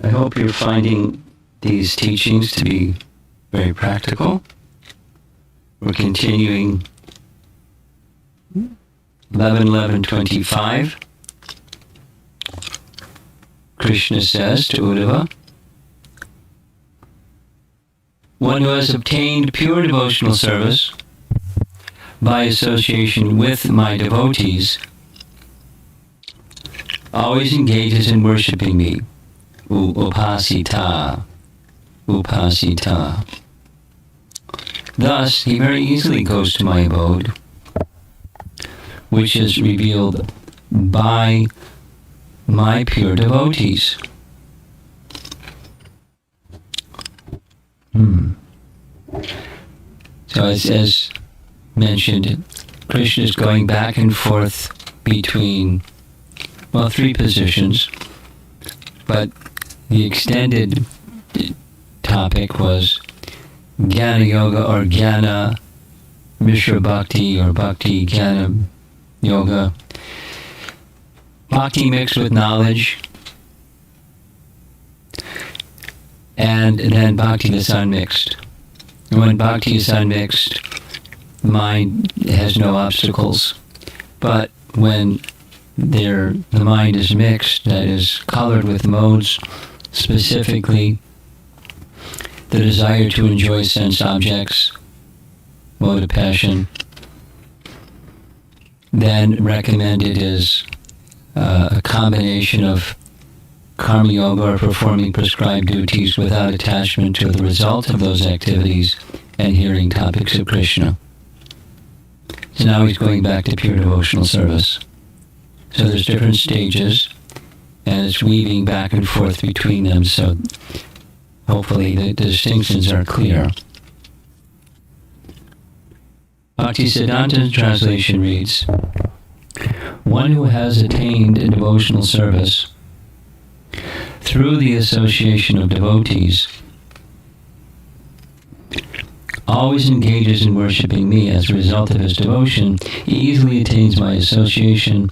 I hope you're finding these teachings to be very practical. We're continuing 11.11.25. Krishna says to Uddhava, one who has obtained pure devotional service by association with my devotees always engages in worshipping me. Upasita. Upasita. Thus, he very easily goes to my abode, which is revealed by my pure devotees. So as mentioned, Krishna is going back and forth between, three positions, but the extended topic was Jnana Yoga or Jnana Mishra Bhakti or Bhakti Jnana Yoga. Bhakti mixed with knowledge, and then Bhakti that's unmixed. And when Bhakti is unmixed, the mind has no obstacles. But when the mind is mixed, that is colored with modes, specifically the desire to enjoy sense objects, mode of passion, then recommended is a combination of karma yoga or performing prescribed duties without attachment to the result of those activities and hearing topics of Krishna. So now he's going back to pure devotional service. So there's different stages, and it's weaving back and forth between them, so hopefully the distinctions are clear. Bhaktisiddhanta's translation reads, one who has attained a devotional service through the association of devotees always engages in worshipping me. As a result of his devotion, he easily attains my association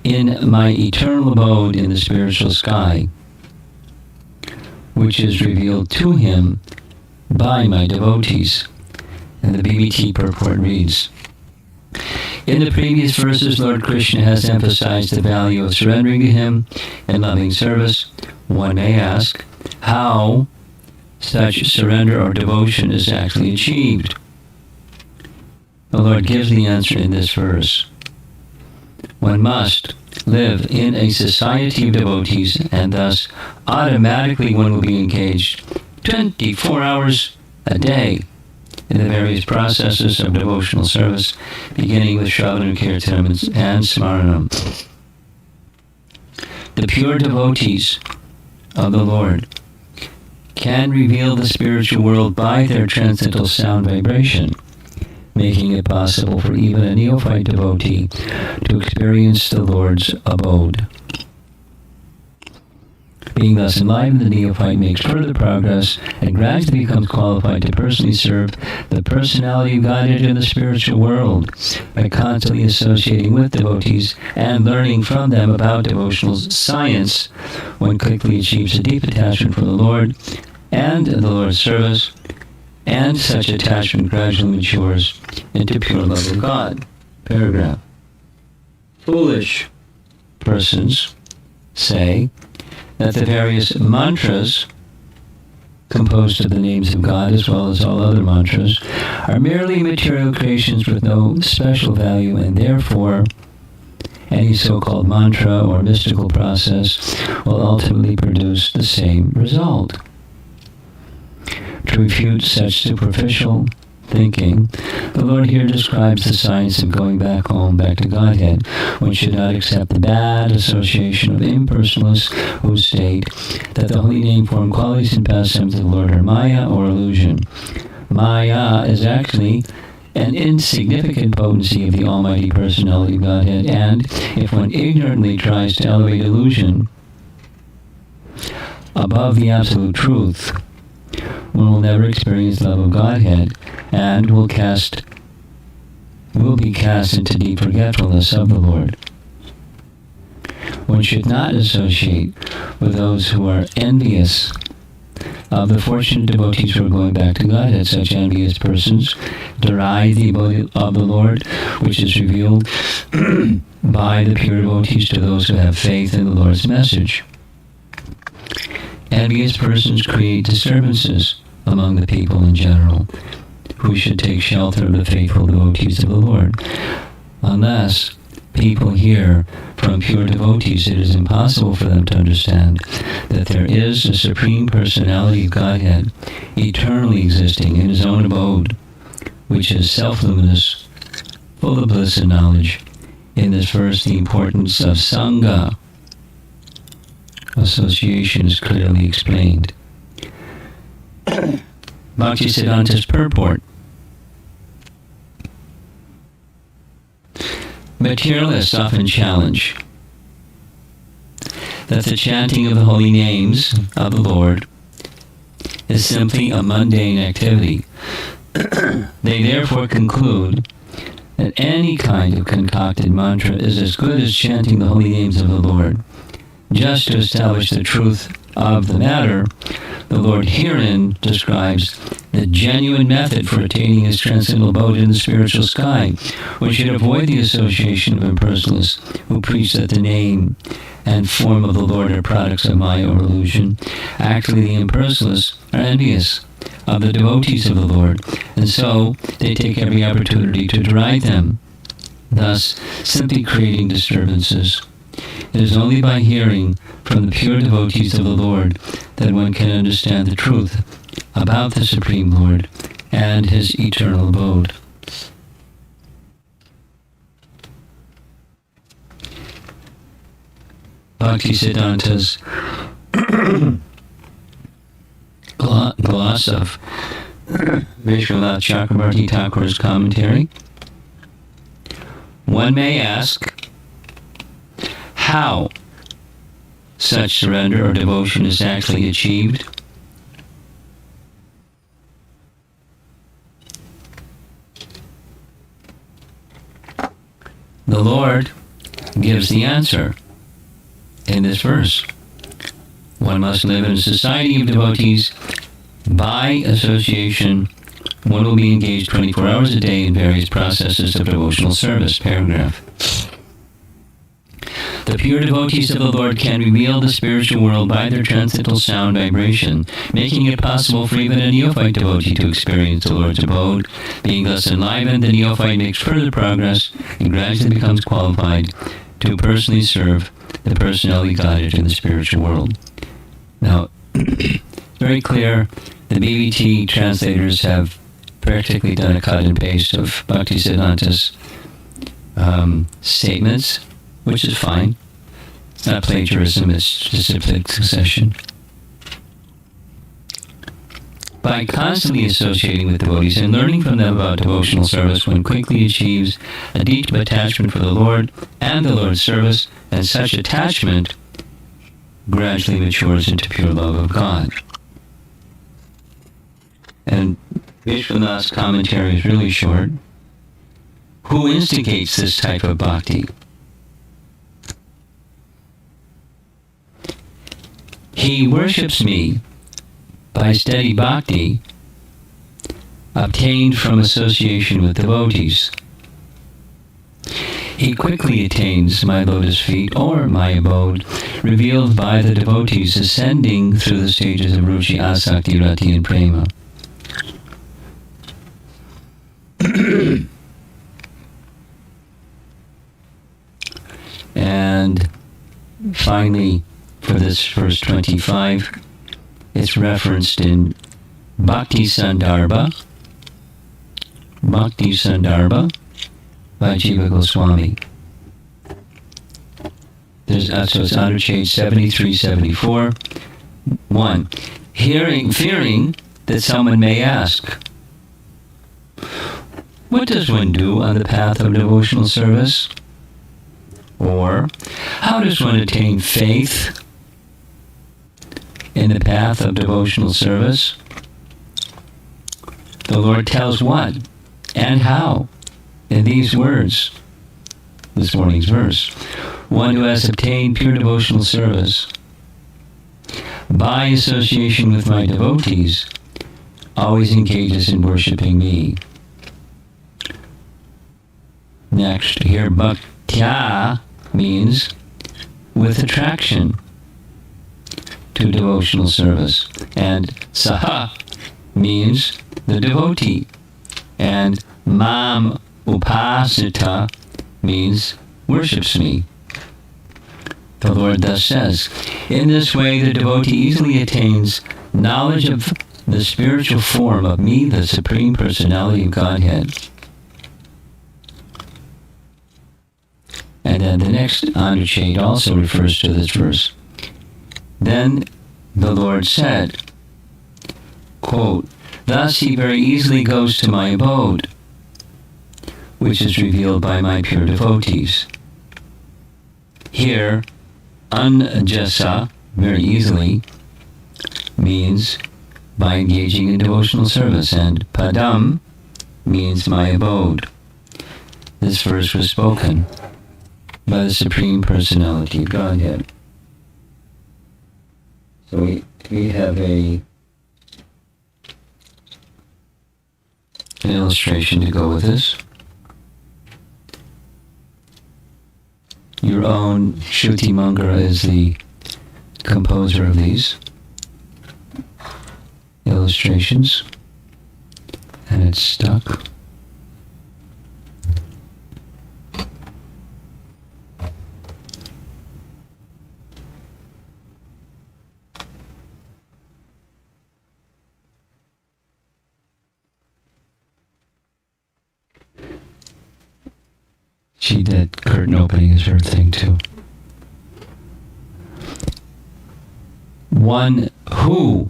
in my eternal abode in the spiritual sky, which is revealed to him by my devotees. And the BBT purport reads, in the previous verses, Lord Krishna has emphasized the value of surrendering to him and loving service. One may ask how such surrender or devotion is actually achieved. The Lord gives the answer in this verse. One must live in a society of devotees, and thus automatically one will be engaged 24 hours a day in the various processes of devotional service, beginning with Shravanam, Kirtanam, and Smaranam. The pure devotees of the Lord can reveal the spiritual world by their transcendental sound vibration, making it possible for even a neophyte devotee to experience the Lord's abode. Being thus enlightened, the neophyte makes further progress and gradually becomes qualified to personally serve the personality of Godhead in the spiritual world by constantly associating with devotees and learning from them about devotional science. One quickly achieves a deep attachment for the Lord and the Lord's service, and such attachment gradually matures into pure love of God. Paragraph. Foolish persons say that the various mantras composed of the names of God, as well as all other mantras, are merely material creations with no special value, and therefore any so-called mantra or mystical process will ultimately produce the same result. To refute such superficial thinking, the Lord here describes the science of going back home, back to Godhead. One should not accept the bad association of impersonalists who state that the holy name, form, qualities, and pastimes of the Lord are Maya or illusion. Maya is actually an insignificant potency of the Almighty Personality of Godhead, and if one ignorantly tries to elevate illusion above the absolute truth, one will never experience the love of Godhead and will be cast into deep forgetfulness of the Lord. One should not associate with those who are envious of the fortunate devotees who are going back to God. As such envious persons deride the ability of the Lord, which is revealed by the pure devotees to those who have faith in the Lord's message. Envious persons create disturbances among the people in general, who should take shelter of the faithful devotees of the Lord. Unless people hear from pure devotees, it is impossible for them to understand that there is a Supreme Personality of Godhead eternally existing in His own abode, which is self-luminous, full of bliss and knowledge. In this verse, the importance of Sangha, association, is clearly explained. Bhaktisiddhanta's purport. Materialists often challenge that the chanting of the holy names of the Lord is simply a mundane activity. They therefore conclude that any kind of concocted mantra is as good as chanting the holy names of the Lord. Just to establish the truth of the matter, the Lord herein describes the genuine method for attaining His transcendental abode in the spiritual sky. One should avoid the association of impersonalists who preach that the name and form of the Lord are products of Maya or illusion. Actually, the impersonalists are envious of the devotees of the Lord, and so they take every opportunity to deride them, thus simply creating disturbances. It is only by hearing from the pure devotees of the Lord that one can understand the truth about the Supreme Lord and His eternal abode. Bhaktisiddhanta's gloss of Vishwanath Chakrabarti Thakur's commentary. One may ask how such surrender or devotion is actually achieved. The Lord gives the answer in this verse. One must live in a society of devotees. By association, one will be engaged 24 hours a day in various processes of devotional service. Paragraph. The pure devotees of the Lord can reveal the spiritual world by their transcendental sound vibration, making it possible for even a neophyte devotee to experience the Lord's abode. Being thus enlivened, the neophyte makes further progress and gradually becomes qualified to personally serve the personality guided in the spiritual world. Now, very clear, the BBT translators have practically done a cut and paste of Bhaktisiddhanta's statements, which is fine. It's not plagiarism, it's specific succession. By constantly associating with devotees and learning from them about devotional service, one quickly achieves a deep attachment for the Lord and the Lord's service, and such attachment gradually matures into pure love of God. And Vishwanath's commentary is really short. Who instigates this type of bhakti? He worships me by steady bhakti obtained from association with devotees. He quickly attains my lotus feet or my abode, revealed by the devotees ascending through the stages of Ruchi, Asakti, Rati, and Prema. And finally, for this verse 25, it's referenced in Bhakti Sandarbha by Jiva Goswami. So it's under page 7374. 1. Fearing that someone may ask, what does one do on the path of devotional service? Or, how does one attain faith in the path of devotional service? The Lord tells what and how in these words, this morning's verse. one who has obtained pure devotional service by association with my devotees always engages in worshipping me. Next, here, bhaktya means with attraction to devotional service. And saha means the devotee. And mam upasita means worships me. The Lord thus says, in this way the devotee easily attains knowledge of the spiritual form of me, the Supreme Personality of Godhead. And then the next Anuchate also refers to this verse. Then the Lord said, quote, thus he very easily goes to my abode, which is revealed by my pure devotees. Here, anjasa, very easily, means by engaging in devotional service, and padam means my abode. This verse was spoken by the Supreme Personality of Godhead. So we have an illustration to go with this. Your own Shruti Mangara is the composer of these illustrations, and it's stuck. She did curtain opening is her thing too. One who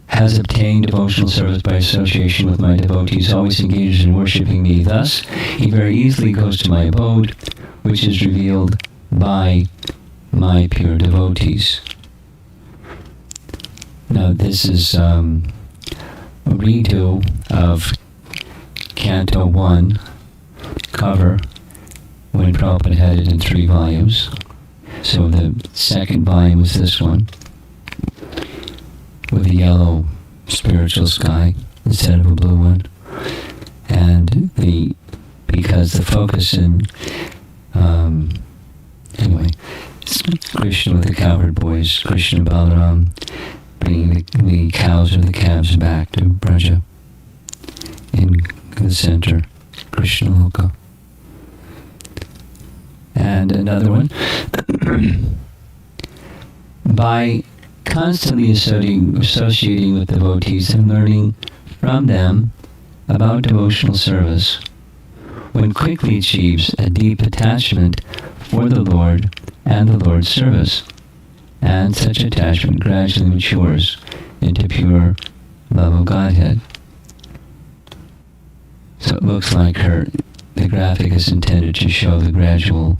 has obtained devotional service by association with my devotees always engages in worshipping me. Thus, he very easily goes to my abode, which is revealed by my pure devotees. Now, this is a redo of Canto 1 cover when Prabhupada had it in 3 volumes. So the second volume was this one, with a yellow spiritual sky instead of a blue one. And because the focus in, anyway, it's Krishna with the cowherd boys, Krishna Balaram, bringing the cows or the calves back to Braja in the center, Krishna Loka. And another one, by constantly associating with devotees and learning from them about devotional service, one quickly achieves a deep attachment for the Lord and the Lord's service, and such attachment gradually matures into pure love of Godhead. So it looks like the graphic is intended to show the gradual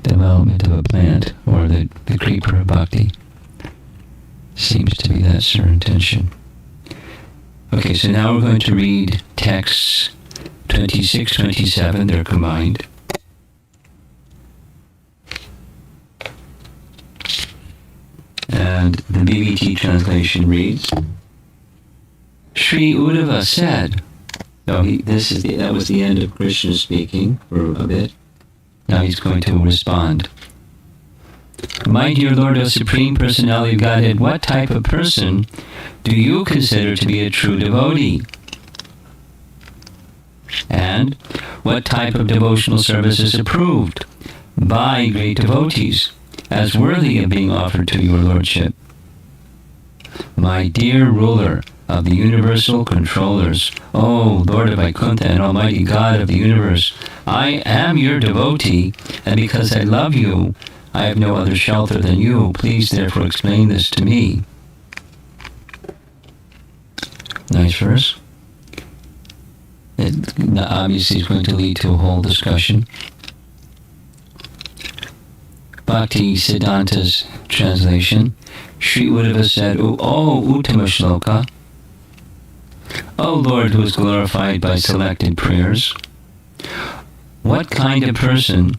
development of a plant, or the creeper of bhakti. Seems to be that's her intention. Okay, so now we're going to read texts 26, 27, they're combined. And the BBT translation reads, Sri Uddhava said, that was the end of Krishna speaking for a bit. Now he's going to respond. My dear Lord, O Supreme Personality of Godhead, what type of person do you consider to be a true devotee? And what type of devotional service is approved by great devotees as worthy of being offered to your Lordship? My dear ruler of the universal controllers, O Lord of Vaikuntha and Almighty God of the universe, I am your devotee, and because I love you, I have no other shelter than you. Please therefore explain this to me. Nice verse. It obviously is going to lead to a whole discussion. Bhakti Siddhanta's translation, Sri Uddhava said, O Uttama Shloka, O Lord who is glorified by selected prayers, what kind of person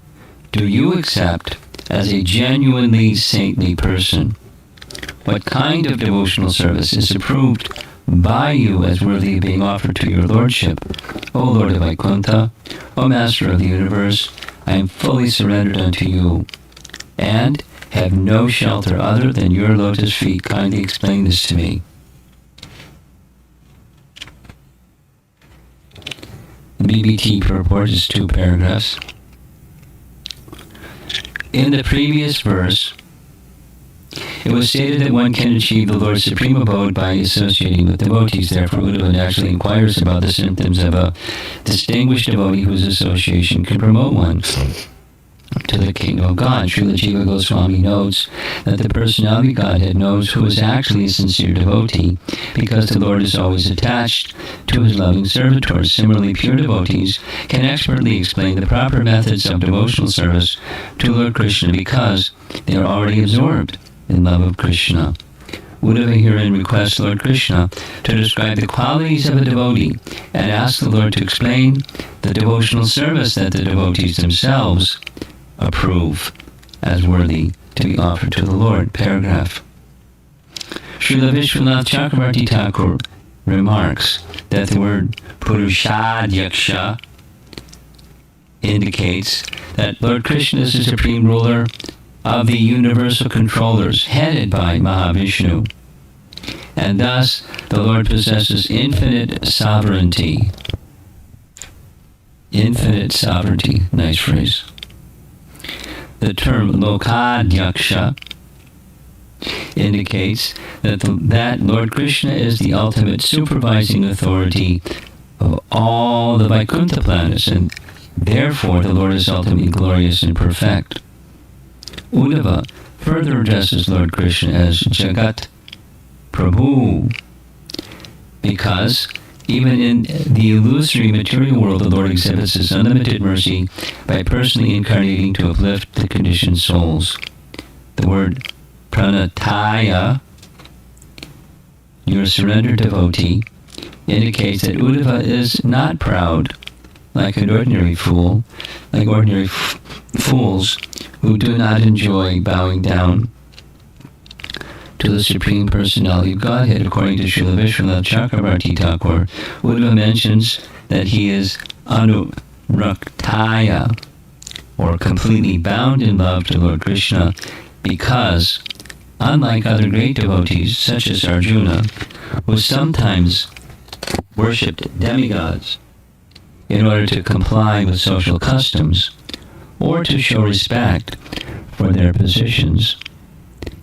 do you accept as a genuinely saintly person? What kind of devotional service is approved by you as worthy of being offered to your Lordship? O Lord of Vaikuntha, O Master of the Universe, I am fully surrendered unto you, and have no shelter other than your lotus feet. Kindly explain this to me. The BBT purport is 2 paragraphs. In the previous verse, it was stated that one can achieve the Lord's supreme abode by associating with devotees. Therefore, Uddhava naturally inquires about the symptoms of a distinguished devotee whose association can promote one to the kingdom of God. Srila Jiva Goswami notes that the personality of Godhead knows who is actually a sincere devotee, because the Lord is always attached to his loving servitors. Similarly, pure devotees can expertly explain the proper methods of devotional service to Lord Krishna, because they are already absorbed in love of Krishna. Uddhava herein requests Lord Krishna to describe the qualities of a devotee and asks the Lord to explain the devotional service that the devotees themselves approve as worthy to be offered to the Lord. Paragraph. Srila Vishwanath Chakravarti Thakur remarks that the word Purushadyaksha indicates that Lord Krishna is the supreme ruler of the universal controllers, headed by Mahavishnu, and thus the Lord possesses infinite sovereignty. Infinite sovereignty, nice phrase. The term Lokadyaksha indicates that Lord Krishna is the ultimate supervising authority of all the Vaikuntha planets, and therefore the Lord is ultimately glorious and perfect. Uddhava further addresses Lord Krishna as Jagat Prabhu, because even in the illusory material world, the Lord exhibits his unlimited mercy by personally incarnating to uplift the conditioned souls. The word Pranataya, your surrendered devotee, indicates that Uddhava is not proud, like an ordinary fool, like ordinary fools who do not enjoy bowing down to the Supreme Personality of Godhead. According to Srila Vishwanath Chakravarti Thakur, Uddhava mentions that he is Anuraktaya, or completely bound in love to Lord Krishna, because, unlike other great devotees, such as Arjuna, who sometimes worshipped demigods in order to comply with social customs, or to show respect for their positions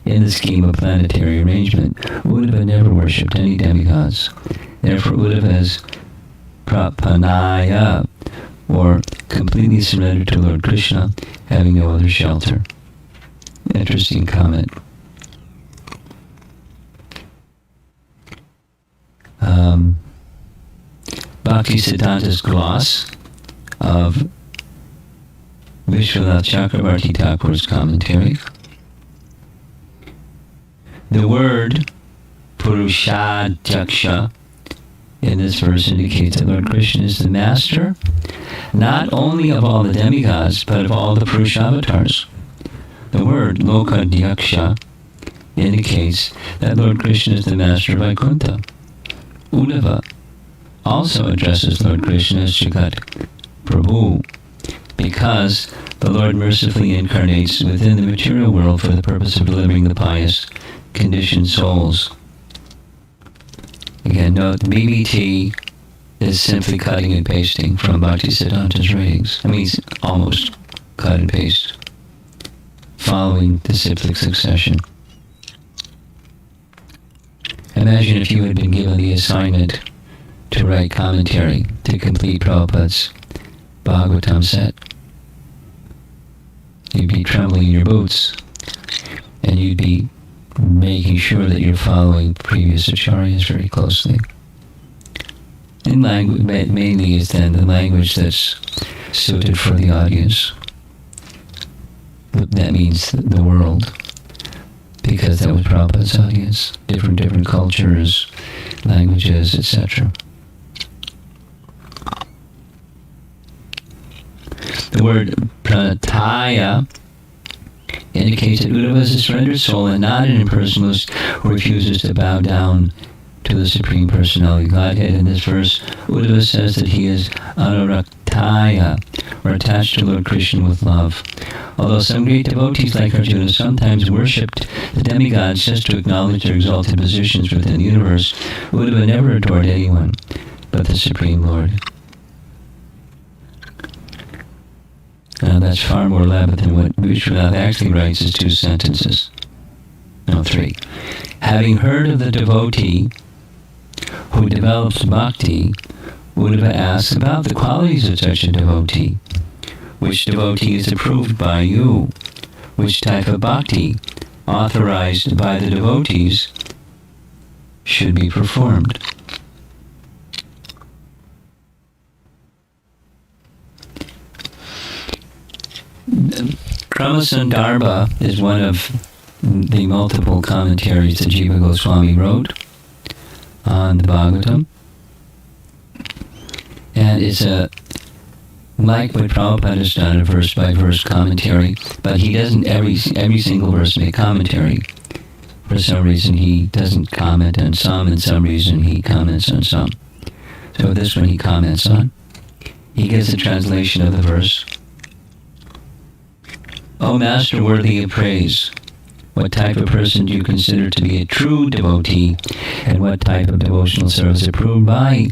in the scheme of planetary arrangement, Uddhava never worshipped any demigods. Therefore, Uddhava is Prapanaya, or completely surrendered to Lord Krishna, having no other shelter. Interesting comment. Bhaktisiddhanta's gloss of Vishwanath Chakravarti Thakur's commentary. The word Purushadyaksha in this verse indicates that Lord Krishna is the master, not only of all the demigods, but of all the Purushavatars. The word Lokadyaksha indicates that Lord Krishna is the master of Vaikuntha. Uddhava also addresses Lord Krishna as Jagat Prabhu, because the Lord mercifully incarnates within the material world for the purpose of delivering the pious conditioned souls. Again, note, BBT is simply cutting and pasting from Bhaktisiddhanta's writings. I mean, it's almost cut and paste, following the cyclic succession. Imagine if you had been given the assignment to write commentary to complete Prabhupada's Bhagavatam set. You'd be trembling in your boots, and you'd be making sure that you're following previous acharyas very closely. In language, mainly is then the language that's suited for the audience. That means the world, because that was Prabhupada's audience. Different cultures, languages, etc. The word pranataya indicates that Uddhava is a surrendered soul and not an impersonalist who refuses to bow down to the Supreme Personality of Godhead. In this verse, Uddhava says that he is anuraktaya, or attached to Lord Krishna with love. Although some great devotees like Arjuna sometimes worshipped the demigods just to acknowledge their exalted positions within the universe, Uddhava never adored anyone but the Supreme Lord. Now that's far more elaborate than what Vishwanath actually writes as 2 sentences. No, 3. Having heard of the devotee who develops bhakti, Uddhava asks about the qualities of such a devotee. Which devotee is approved by you? Which type of bhakti, authorized by the devotees, should be performed? Kramasandarbha is one of the multiple commentaries that Jiva Goswami wrote on the Bhagavatam. And it's like what Prabhupada has done, a verse-by-verse commentary, but he doesn't every single verse make commentary. For some reason he doesn't comment on some, and some reason he comments on some. So this one he comments on. He gives a translation of the verse. O Master worthy of praise, what type of person do you consider to be a true devotee, and what type of devotional service approved by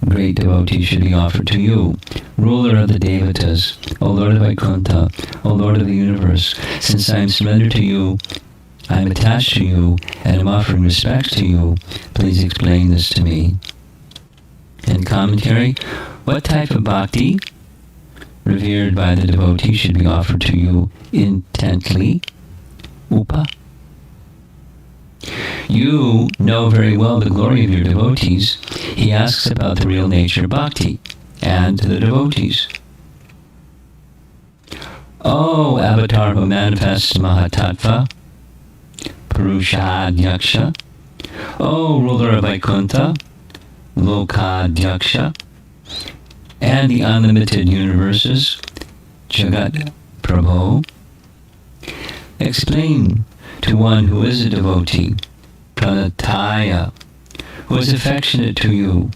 great devotees should be offered to you? Ruler of the Devatas, O Lord of Vaikuntha, O Lord of the universe, since I am surrendered to you, I am attached to you, and am offering respects to you, please explain this to me. And commentary, what type of bhakti revered by the devotee should be offered to you intently? Upa. You know very well the glory of your devotees. He asks about the real nature of bhakti and the devotees. O avatar who manifests Mahatattva, Purushadyaksha, O ruler of Vaikuntha, Lokadyaksha, and the unlimited universes, Jagat Prabhu, explain to one who is a devotee, Pranataya, who is affectionate to you,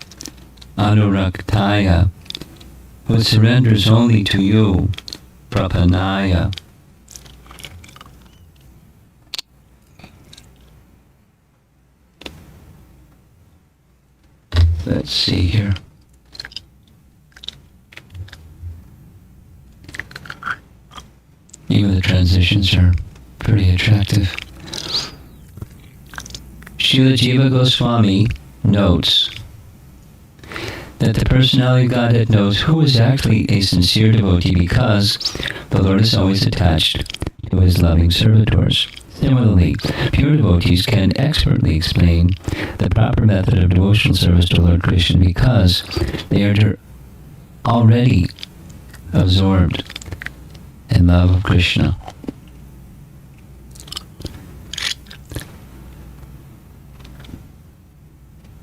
Anuraktaya, who surrenders only to you, Prapanaya. Let's see here. Even the transitions are pretty attractive. Srila Jiva Goswami notes that the personality of Godhead knows who is actually a sincere devotee because the Lord is always attached to his loving servitors. Similarly, pure devotees can expertly explain the proper method of devotional service to Lord Krishna because they are already absorbed in love of Krishna.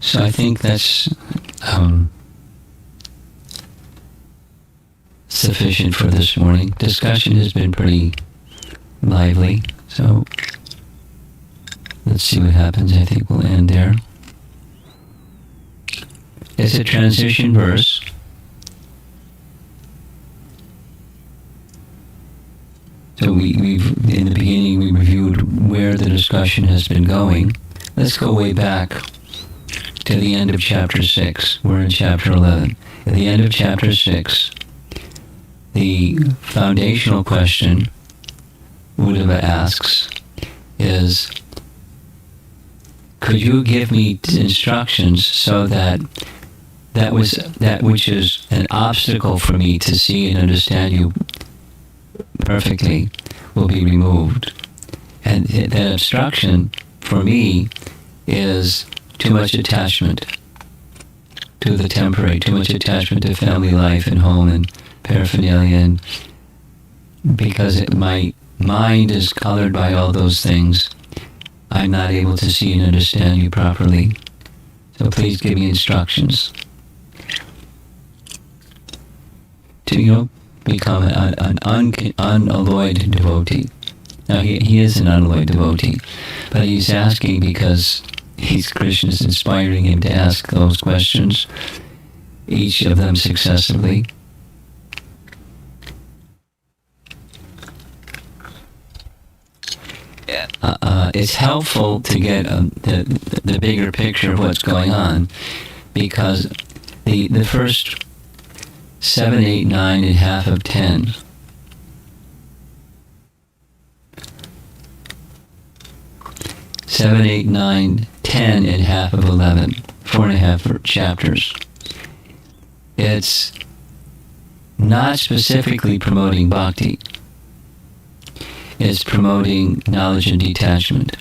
So I think that's sufficient for this morning. Discussion has been pretty lively, so let's see what happens. I think we'll end there. It's a transition verse. So we've in the beginning we reviewed where the discussion has been going. Let's go way back to the end of chapter 6. We're in chapter 11. At the end of chapter 6, the foundational question Uddhava asks is, could you give me instructions so that that which is an obstacle for me to see and understand you perfectly will be removed? And that obstruction for me is too much attachment to the temporary, too much attachment to family life and home and paraphernalia, and because my mind is colored by all those things, I'm not able to see and understand you properly. So please give me instructions to, become an unalloyed devotee. Now, he is an unalloyed devotee, but he's asking because Krishna is inspiring him to ask those questions, each of them successively. It's helpful to get the bigger picture of what's going on, because the first 7, 8, 9, and half of 10 7, 8, 9, 10, and half of 11, 4.5 chapters. It's not specifically promoting bhakti. It's promoting knowledge and detachment.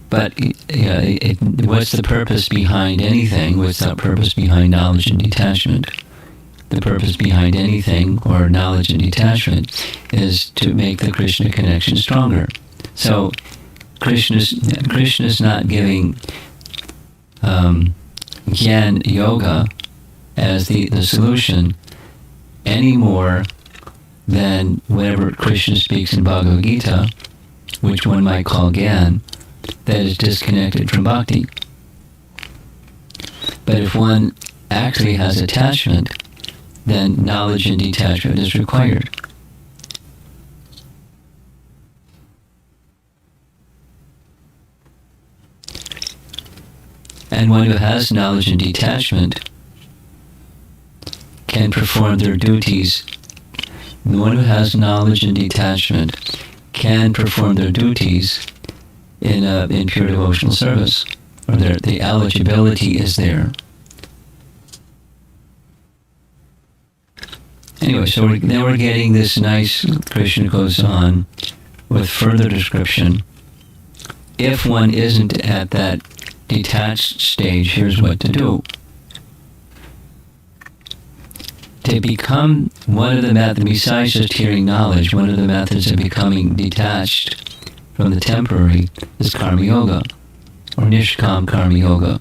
But what's the purpose behind anything? What's the purpose behind knowledge and detachment? The purpose behind anything, or knowledge and detachment, is to make the Krishna connection stronger. So Krishna's not giving Gyan Yoga as the solution any more than whenever Krishna speaks in Bhagavad Gita, which one might call Gyan, that is disconnected from bhakti. But if one actually has attachment, then knowledge and detachment is required. And one who has knowledge and detachment can perform their duties. The one who has knowledge and detachment can perform their duties in pure devotional service, or the eligibility is there. Anyway, so now we're getting this nice, Krishna goes on with further description. If one isn't at that detached stage, here's what to do. To become one of the methods, besides just hearing knowledge, one of the methods of becoming detached from the temporary is Karma Yoga, or Nishkam Karma Yoga.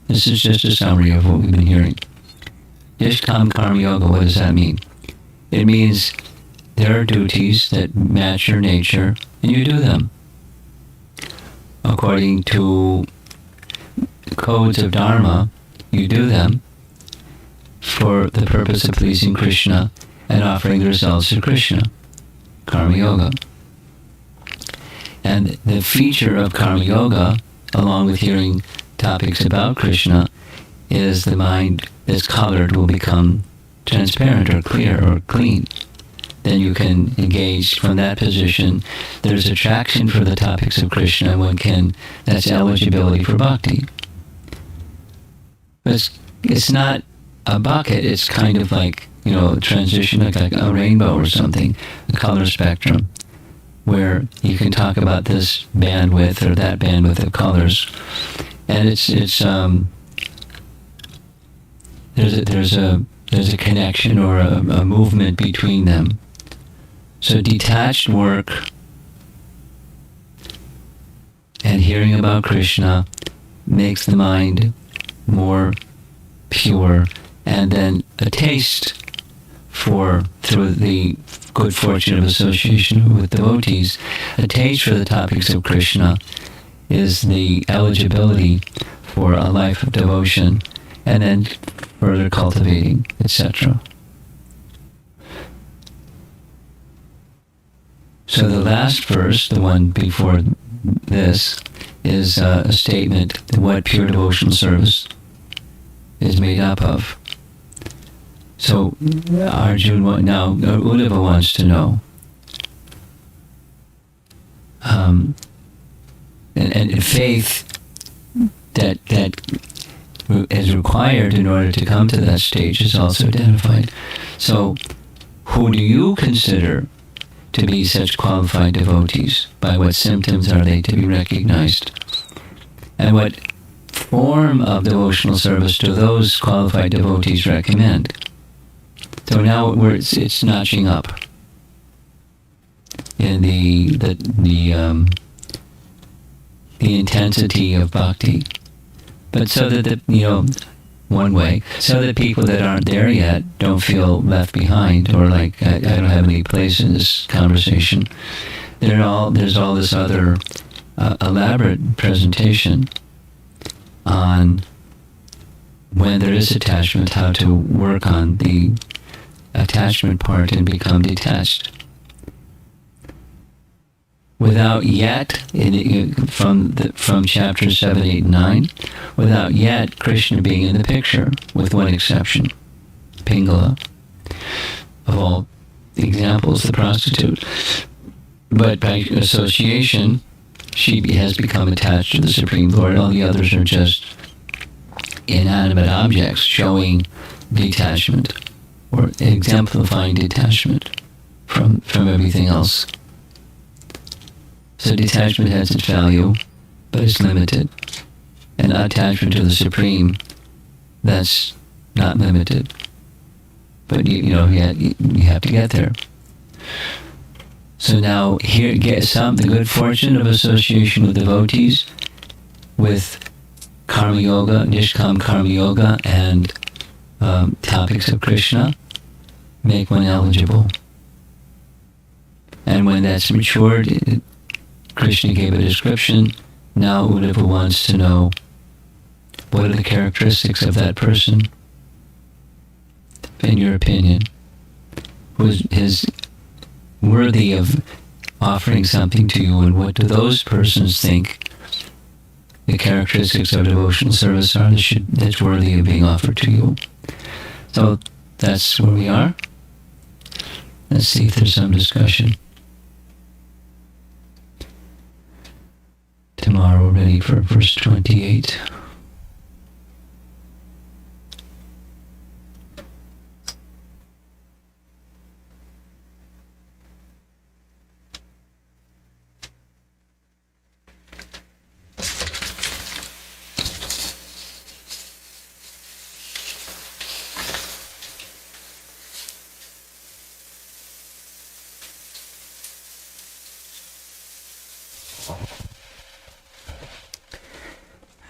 This is just a summary of what we've been hearing. Nishkam Karma Yoga, what does that mean? It means there are duties that match your nature, and you do them according to codes of Dharma. You do them for the purpose of pleasing Krishna and offering the results to Krishna. Karma Yoga. And the feature of Karma Yoga, along with hearing topics about Krishna, is the mind that's colored will become transparent or clear or clean. Then you can engage from that position. There's attraction for the topics of Krishna, that's eligibility for bhakti. But it's not a bucket, it's kind of like, transition, like a rainbow or something, a color spectrum, where you can talk about this bandwidth or that bandwidth of colors. And there's a connection or a movement between them. So detached work and hearing about Krishna makes the mind more pure, and then a taste through the good fortune of association with devotees, a taste for the topics of Krishna is the eligibility for a life of devotion, and then further cultivating, etc. So the last verse, the one before this, is a statement of what pure devotional service is made up of. So Uddhava wants to know, and faith that is required in order to come to that stage is also identified. So who do you consider to be such qualified devotees? By what symptoms are they to be recognized? And what form of devotional service do those qualified devotees recommend? So now it's notching up in the intensity of bhakti, but so that one way, so that people that aren't there yet don't feel left behind, or like, I don't have any place in this conversation. There's all this other elaborate presentation on when there is attachment, how to work on the attachment part and become detached. Without yet, from chapters 7, 8, and 9, without yet Krishna being in the picture, with one exception, Pingala, of all examples, the prostitute. But by association, she has become attached to the Supreme Lord. All the others are just inanimate objects showing detachment, or exemplifying detachment from everything else. So detachment has its value, but it's limited. And attachment to the Supreme, that's not limited. But you have to get there. So now here the good fortune of association with devotees, with Karma Yoga, Nishkam Karma Yoga, and topics of Krishna, make one eligible. And when that's matured, Krishna gave a description. Now Uddhava wants to know, what are the characteristics of that person, in your opinion, who is worthy of offering something to you, and what do those persons think the characteristics of devotional service are that's worthy of being offered to you. So that's where we are. Let's see if there's some discussion. Tomorrow, ready for verse 28.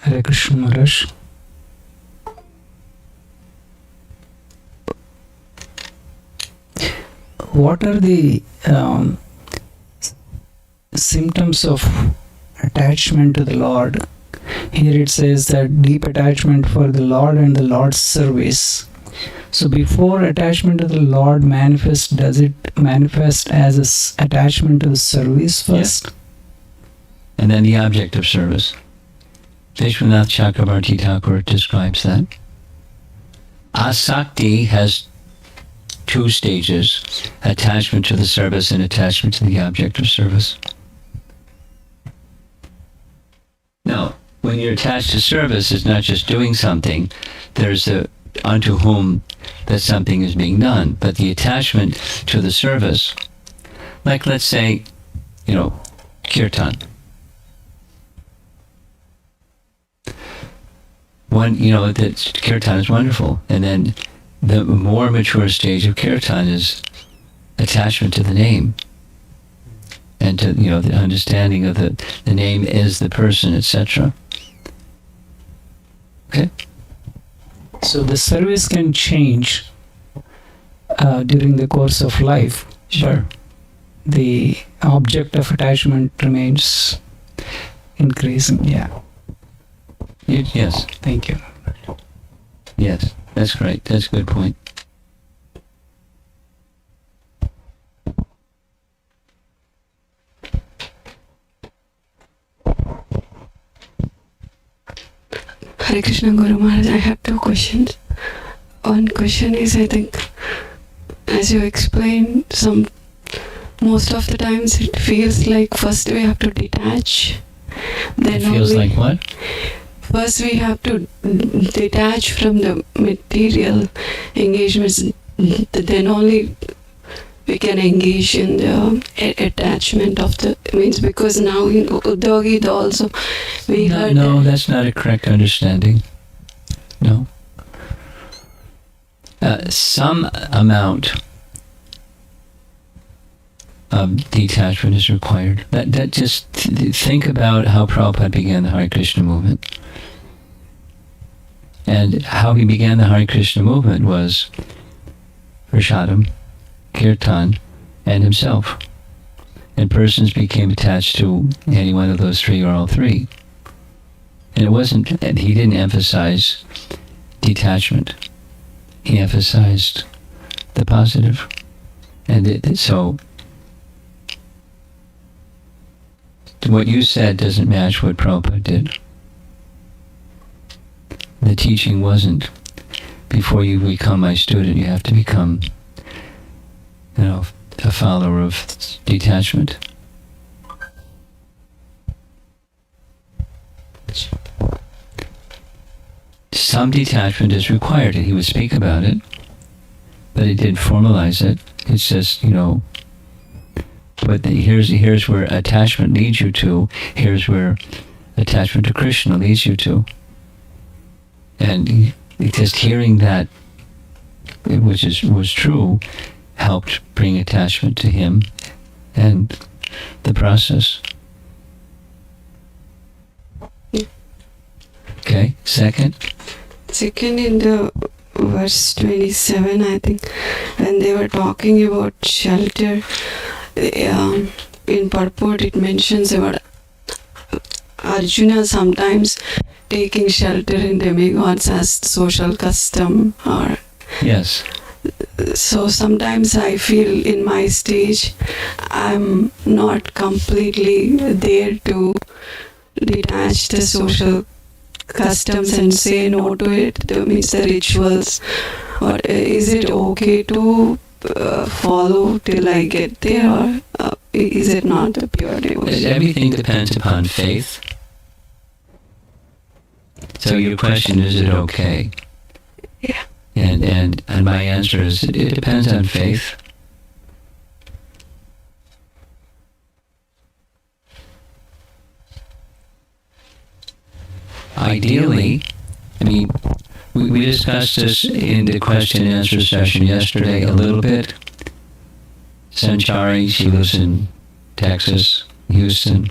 Hare Krishna Maharaj. What are the symptoms of attachment to the Lord? Here it says that deep attachment for the Lord and the Lord's service. So before attachment to the Lord manifests, does it manifest as attachment to the service first? Yes. And then the object of service. Vishwanath Chakravarti Thakur describes that. Asakti has two stages: attachment to the service and attachment to the object of service. Now, when you're attached to service, it's not just doing something. There's unto whom that something is being done. But the attachment to the service, like let's say, kirtan. That kirtan is wonderful, and then the more mature stage of kirtan is attachment to the name, and to the understanding of the name is the person, etc. Okay. So the service can change during the course of life. Sure. The object of attachment remains increasing. Yeah. Yes. Thank you. Yes, that's great. That's a good point. Hare Krishna Guru Maharaj, I have two questions. One question is, I think, as you explained, most of the times it feels like first we have to detach. Then It feels like what? First we have to detach from the material engagements, then only we can engage in the attachment of the, because now in Uddhava Gita also we heard... No, that's not a correct understanding. No. Some amount of detachment is required. That just think about how Prabhupada began the Hare Krishna movement. And how he began the Hare Krishna movement was Prasadam, Kirtan, and himself. And persons became attached to any one of those three or all three. And it wasn't, and he didn't emphasize detachment. He emphasized the positive. And so what you said doesn't match what Prabhupada did. The teaching wasn't, before you become my student, you have to become, a follower of detachment. Some detachment is required, and he would speak about it, but he didn't formalize it. It's just, but here's where attachment leads you to. Here's where attachment to Krishna leads you to. And just hearing that, which was true, helped bring attachment to him and the process. Okay, second in the verse 27, I think, when they were talking about shelter, in purport it mentions about Arjuna sometimes taking shelter in demigods as social custom, or yes. So sometimes I feel in my stage I'm not completely there to detach the social customs and say no to it, means the rituals, or is it okay to follow till I get there, or is it not the pure devotion? Everything depends upon faith. So your question, is it okay? Yeah. And my answer is, it depends on faith. Ideally, we discussed this in the question and answer session yesterday a little bit. Sanchari, she lives in Texas, Houston.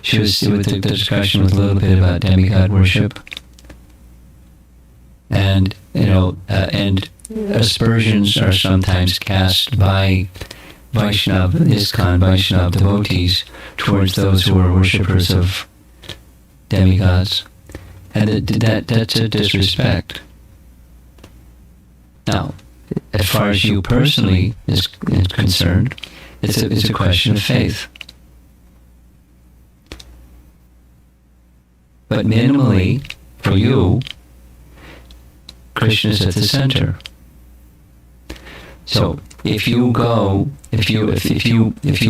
She was with the discussion with a little bit about demigod worship. And, and aspersions are sometimes cast by Vaishnava, ISKCON Vaishnava devotees towards those who are worshippers of demigods. And that's a disrespect. Now, as far as you personally is concerned, it's a question of faith. But minimally, for you, Krishna is at the center. So if you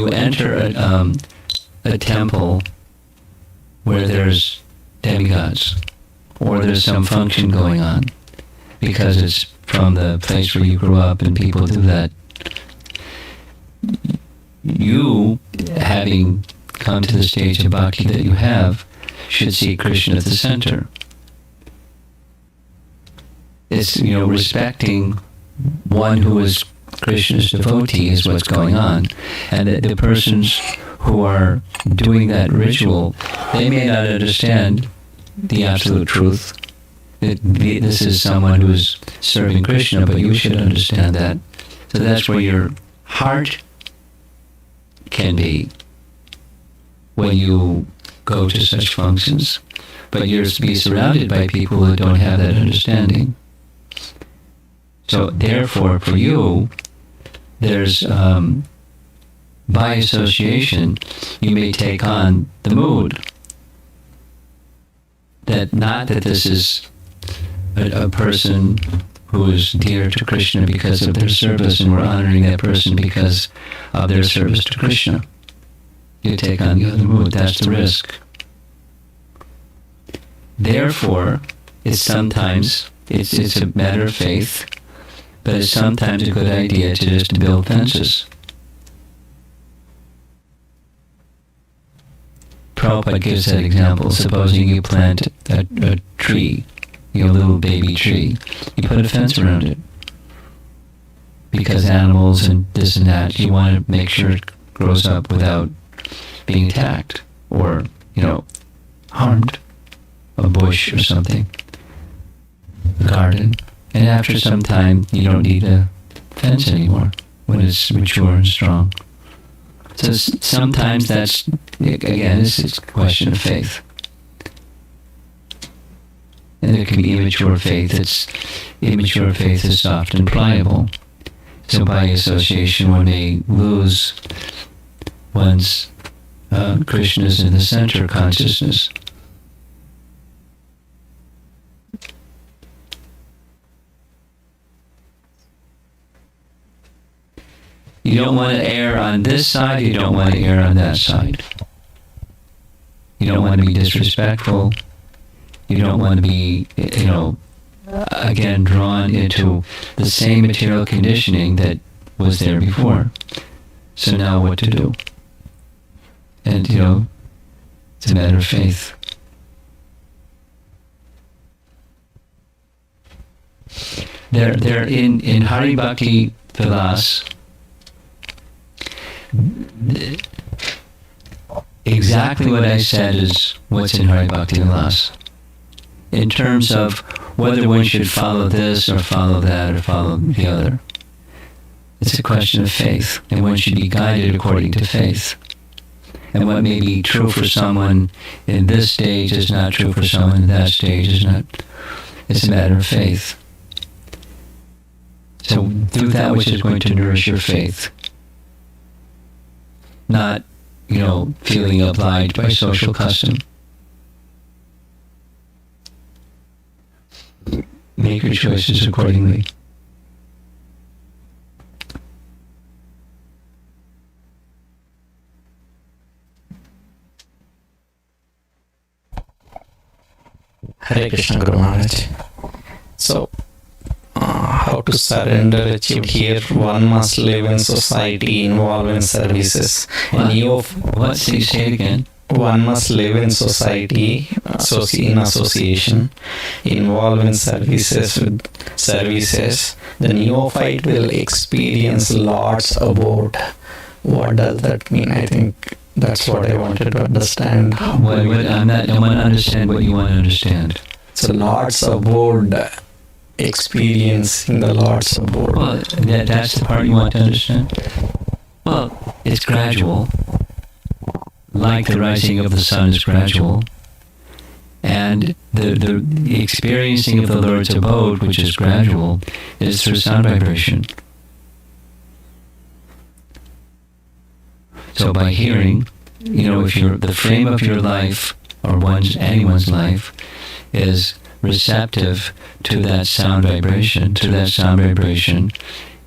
enter a temple where there's demigods, or there's some function going on, because it's from the place where you grew up and people do that, you, having come to the stage of bhakti that you have, should see Krishna at the center. It's, respecting one who is Krishna's devotee is what's going on. And the persons who are doing that ritual, they may not understand the absolute truth. This is someone who is serving Krishna, but you should understand that. So that's where your heart can be when you go to such functions. But you're to be surrounded by people who don't have that understanding. So therefore, for you, there's, by association, you may take on the mood. Not that this is a person who is dear to Krishna because of their service, and we're honoring that person because of their service to Krishna. You take on the other mood. That's the risk. Therefore, it's a matter of faith, but it's sometimes a good idea to just build fences. Prabhupada gives that example. Supposing you plant a tree, a little baby tree, you put a fence around it. Because animals and this and that, you want to make sure it grows up without being attacked or, harmed, a bush or something. garden. And after some time, you don't need a fence anymore when it's mature and strong. So sometimes that's, again, it's a question of faith. And there can be immature faith. Immature faith is soft and pliable. So by association, one may lose one's Krishna's in the center consciousness. You don't want to err on this side, you don't want to err on that side. You don't want to be disrespectful. You don't want to be, again, drawn into the same material conditioning that was there before. So now what to do? And, it's a matter of faith. They're in Hari Bhakti Vilas. Exactly what I said is what's in Hari Bhakti Vilas. In terms of whether one should follow this or follow that or follow the other. It's a question of faith, and one should be guided according to faith. And what may be true for someone in this stage is not true for someone in that stage. It's a matter of faith. So do that which is going to nourish your faith. Not, feeling obliged by social custom. Make your choices accordingly. Hare Krishna Guru Maharaj. So, how to surrender achieved here? One must live in society, involved in services. What? Say it again. One must live in society, in association, involved in services. The neophyte will experience Lord's abode. What does that mean? I think that's what I wanted to understand. I want to understand what you want to understand. So Lord's abode, experiencing the Lord's abode. Well, that's the part you want to understand. Well, it's gradual. Like the rising of the sun is gradual. And the experiencing of the Lord's abode, which is gradual, is through sound vibration. So by hearing, if the frame of your life, or anyone's life, is receptive to that sound vibration,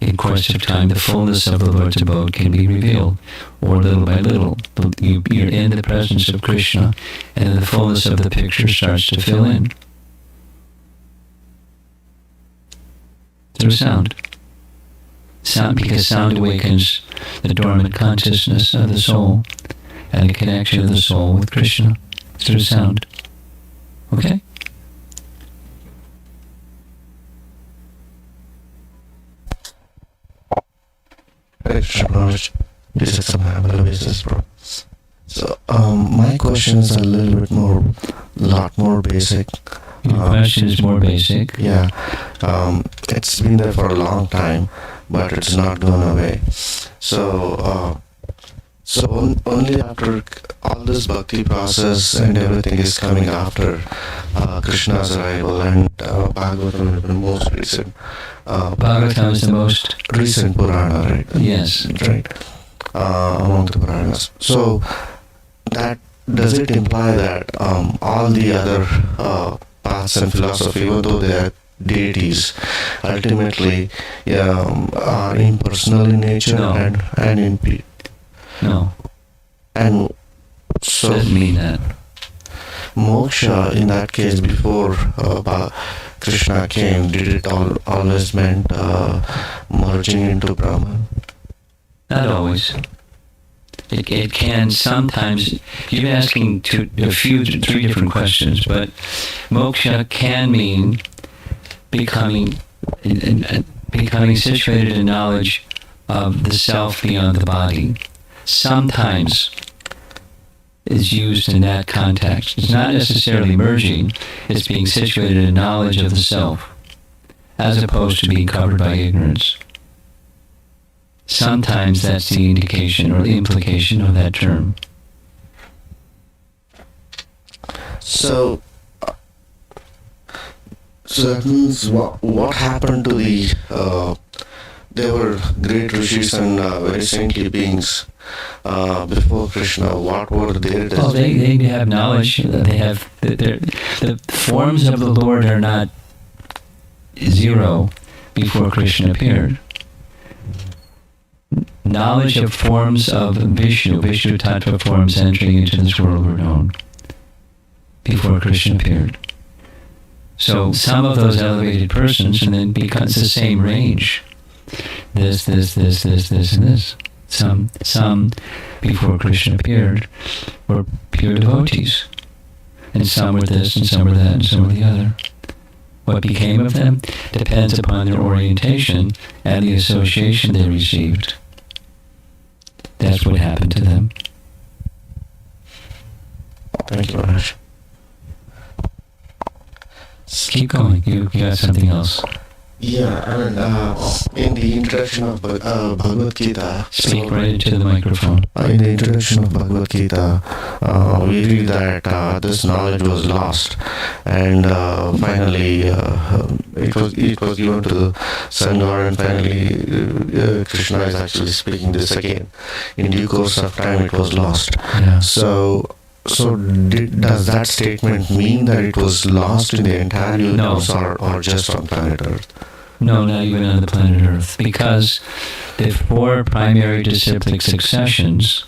in course of time, the fullness of the Lord's abode can be revealed, or little by little. You're in the presence of Krishna, and the fullness of the picture starts to fill in. Through sound. Because sound awakens the dormant consciousness of the soul, and the connection of the soul with Krishna through sound. Okay? This is some basis, bro. So, my question is a lot more basic. Your question is more basic. Yeah. It's been there for a long time, but it's not gone away. So only after all this bhakti process and everything is coming after Krishna's arrival, and Bhagavatam is the most recent. Bhagavatam is the most recent Purana, right? Yes. Right. Among the Puranas. So, does it imply that all the other paths and philosophy, although they are deities, ultimately are impersonal in nature? No. and in No. And so Doesn't mean that. Moksha, in that case, before Krishna came, did it always meant merging into Brahman? Not always. It can sometimes. You're asking three different questions, but moksha can mean becoming situated in knowledge of the self beyond the body. Sometimes is used in that context. It's not necessarily merging, it's being situated in knowledge of the self. as opposed to being covered by ignorance. Sometimes that's the indication or the implication of that term. So that means what happened to they were great rishis and very saintly beings before Krishna. What were their destiny? Well, they have knowledge. They have the forms of the Lord are not zero before Krishna appeared. Knowledge of forms of Vishnu Tattva forms entering into this world were known before Krishna appeared. So some of those elevated persons, and then becomes the same range. This, and this. Some before Krishna appeared were pure devotees. And some were this, and some were that, and some were the other. What became of them depends upon their orientation and the association they received. That's what happened to them. Thank you, Maharaj. Keep going. You got something else. Yeah, I mean, in the introduction of Bhagavad Gita, Speak right into the microphone. In the introduction of Bhagavad Gita, we read that this knowledge was lost, and finally it was given to the Sun God, and finally Krishna is actually speaking this again. In due course of time, it was lost. Yeah. So does that statement mean that it was lost in the entire universe, or just on planet Earth? No, not even on the planet Earth. Because the four primary disciplic successions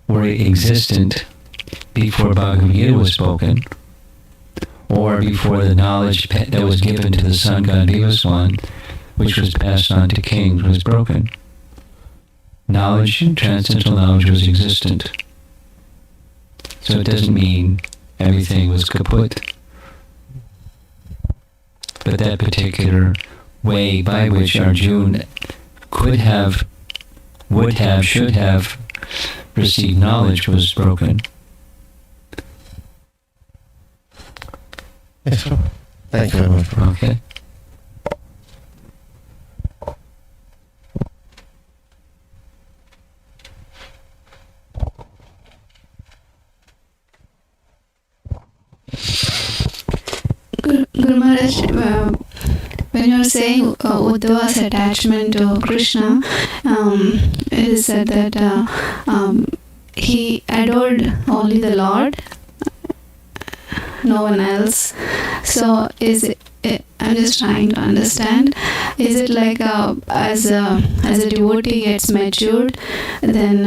were existent before Bhagavad Gita was spoken, or before the knowledge that was given to the Sun God Vivaswan, which was passed on to kings, was broken. Knowledge, transcendental knowledge, was existent. So it doesn't mean everything was kaput. But that particular way by which Arjuna could have, would have, should have received knowledge was broken. Yes, sir. Thank you very much. Okay. Guru Maharaj, when you're saying Uddhava's attachment to Krishna, it is said that he adored only the Lord, no one else. So is it, I'm just trying to understand, is it like as a devotee gets matured, then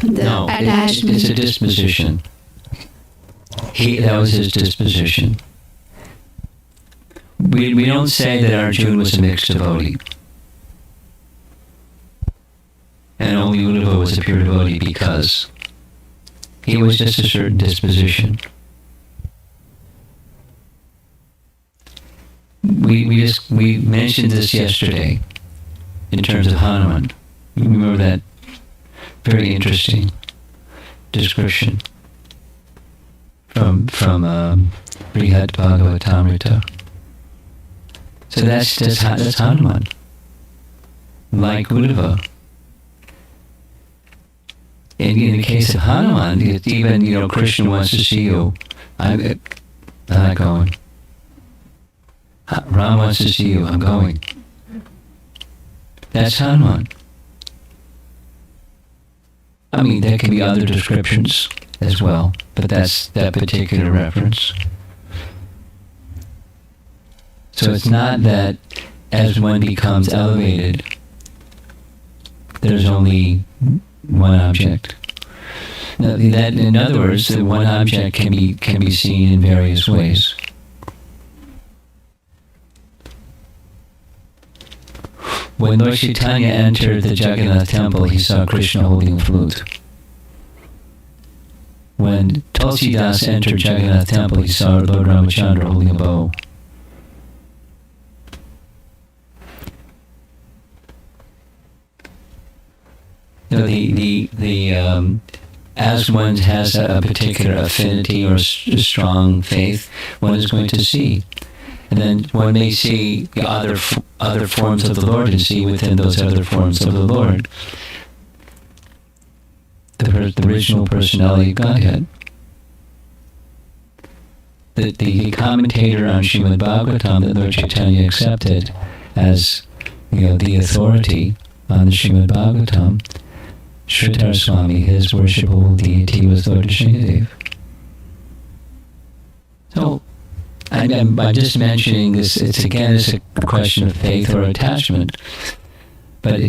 the attachment? It's a disposition. That was his disposition. We don't say that Arjuna was a mixed devotee. And only Uddhava was a pure devotee because he was just a certain disposition. We mentioned this yesterday in terms of Hanuman. You remember that very interesting description from Brihad Bhagavatamrita. So that's Hanuman, like Uddhava. In the case of Hanuman, even Krishna wants to see you. I'm not going. Ram wants to see you. I'm going. That's Hanuman. I mean, there can be other descriptions as well, but that's that particular reference. So it's not that as one becomes elevated, there's only one object. Now, that, in other words, the one object can be seen in various ways. When Lord Chaitanya entered the Jagannath temple, he saw Krishna holding a flute. When Tulsidas entered Jagannath temple, he saw Lord Ramachandra holding a bow. As one has a particular affinity or strong faith, one is going to see. And then one may see the other forms of the Lord and see within those other forms of the Lord the original personality of Godhead. The commentator on Srimad Bhagavatam that Lord Chaitanya accepted as the authority on the Srimad Bhagavatam, Sridhar Swami, his worshipable deity was Lord Nrsimhadev. So, I'm just mentioning this. It's a question of faith or attachment. But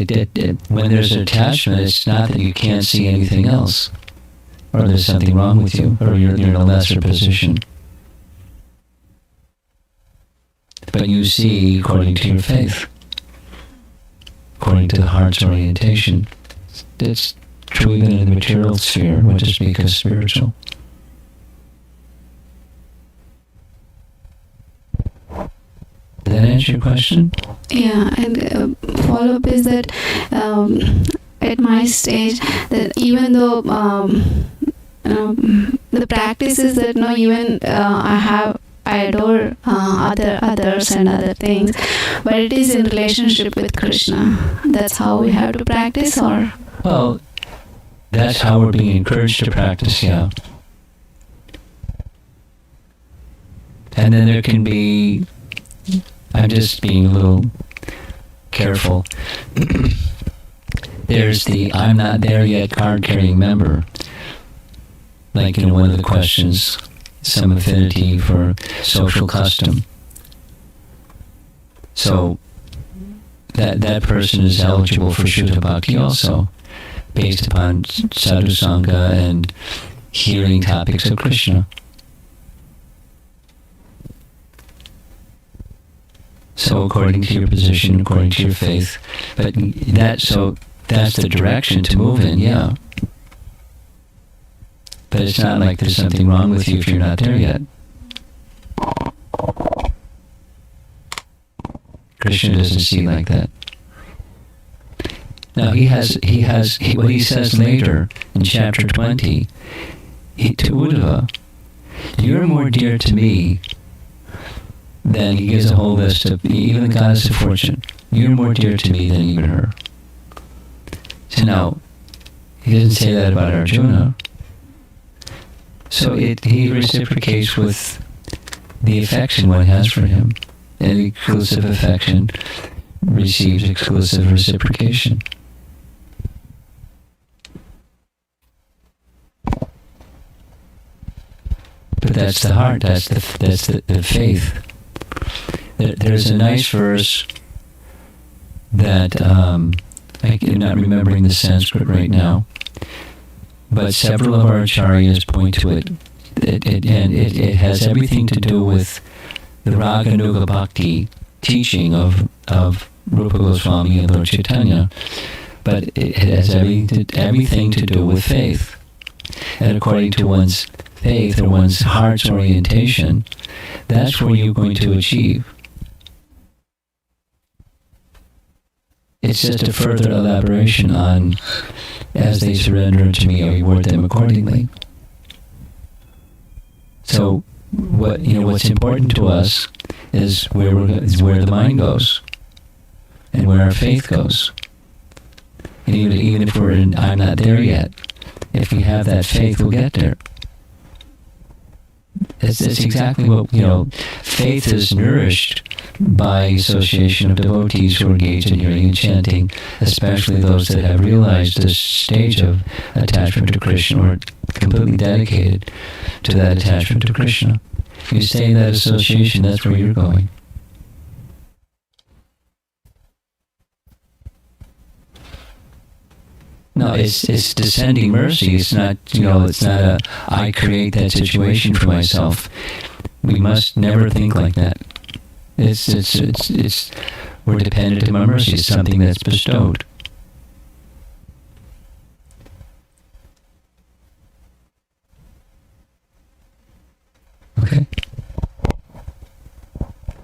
when there's an attachment, it's not that you can't see anything else, or there's something wrong with you, or you're in a lesser position. But you see according to your faith, according to the heart's orientation. It's true even in the material sphere, what to speak of spiritual. Did that answer your question? Yeah, and follow-up is that at my stage, that even though the practice is that even I adore others and other things, but it is in relationship with Krishna. That's how we have to practice, or? Well, that's how we're being encouraged to practice, yeah. And then there can be, I'm just being a little careful. There's the I'm not there yet card-carrying member. Like in one of the questions, some affinity for social custom. So that person is eligible for Shuddha Bhakti also, based upon sadhu sangha and hearing topics of Krishna. So according to your position, according to your faith, but that's the direction to move in, yeah. But it's not like there's something wrong with you if you're not there yet. Krishna doesn't see like that. Now what he says later in chapter 20 to Uddhava, you're more dear to me than, he gives a whole list of, even the goddess of fortune. You're more dear to me than even her. So now, he doesn't say that about Arjuna. So he reciprocates with the affection one has for him. And exclusive affection receives exclusive reciprocation. But that's the heart, that's the faith. There's a nice verse that I'm not remembering the Sanskrit right now, but several of our acharyas point to it. It has everything to do with the Raganuga Bhakti teaching of Rupa Goswami and Lord Chaitanya, but it has everything to do with faith. And according to one's faith or one's heart's orientation, that's where you're going to achieve. It's just a further elaboration on, as they surrender to me, I reward them accordingly. So, what's important to us is where the mind goes, and where our faith goes. And even if I'm not there yet, if we have that faith, we'll get there. It's exactly what, faith is nourished by association of devotees who are engaged in hearing and chanting, especially those that have realized this stage of attachment to Krishna or completely dedicated to that attachment to Krishna. If you stay in that association, that's where you're going. No, it's descending mercy. It's not, it's not a, I create that situation for myself. We must never think like that. We're dependent upon mercy. It's something that's bestowed. Okay.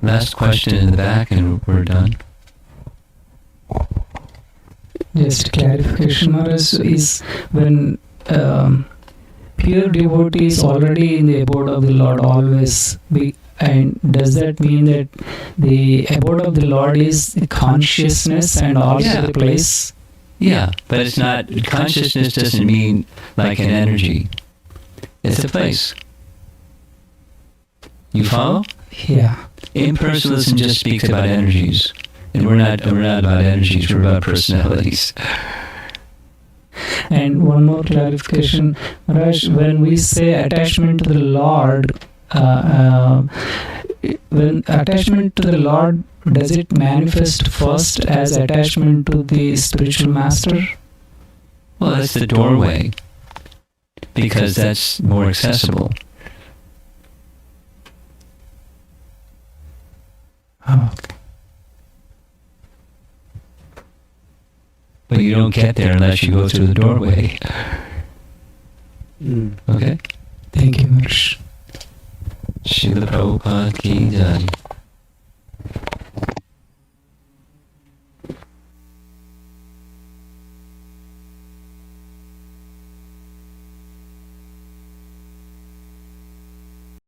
Last question in the back and we're done. Just clarification, Maharaj, is when pure devotee is already in the abode of the Lord always. And does that mean that the abode of the Lord is the consciousness and also the place? Yeah, but it's not, consciousness doesn't mean like an energy. It's a place. You follow? Yeah. Impersonalism just speaks about energies. And we're not about energies, we're about personalities. And one more clarification, Maharaj, when we say attachment to the Lord, when attachment to the Lord, does it manifest first as attachment to the spiritual master? Well, that's the doorway, because that's more accessible. Oh, okay. But you don't get there unless you go through the doorway. Okay? Thank you, Maharaj. Srila Prabhupada ki jai.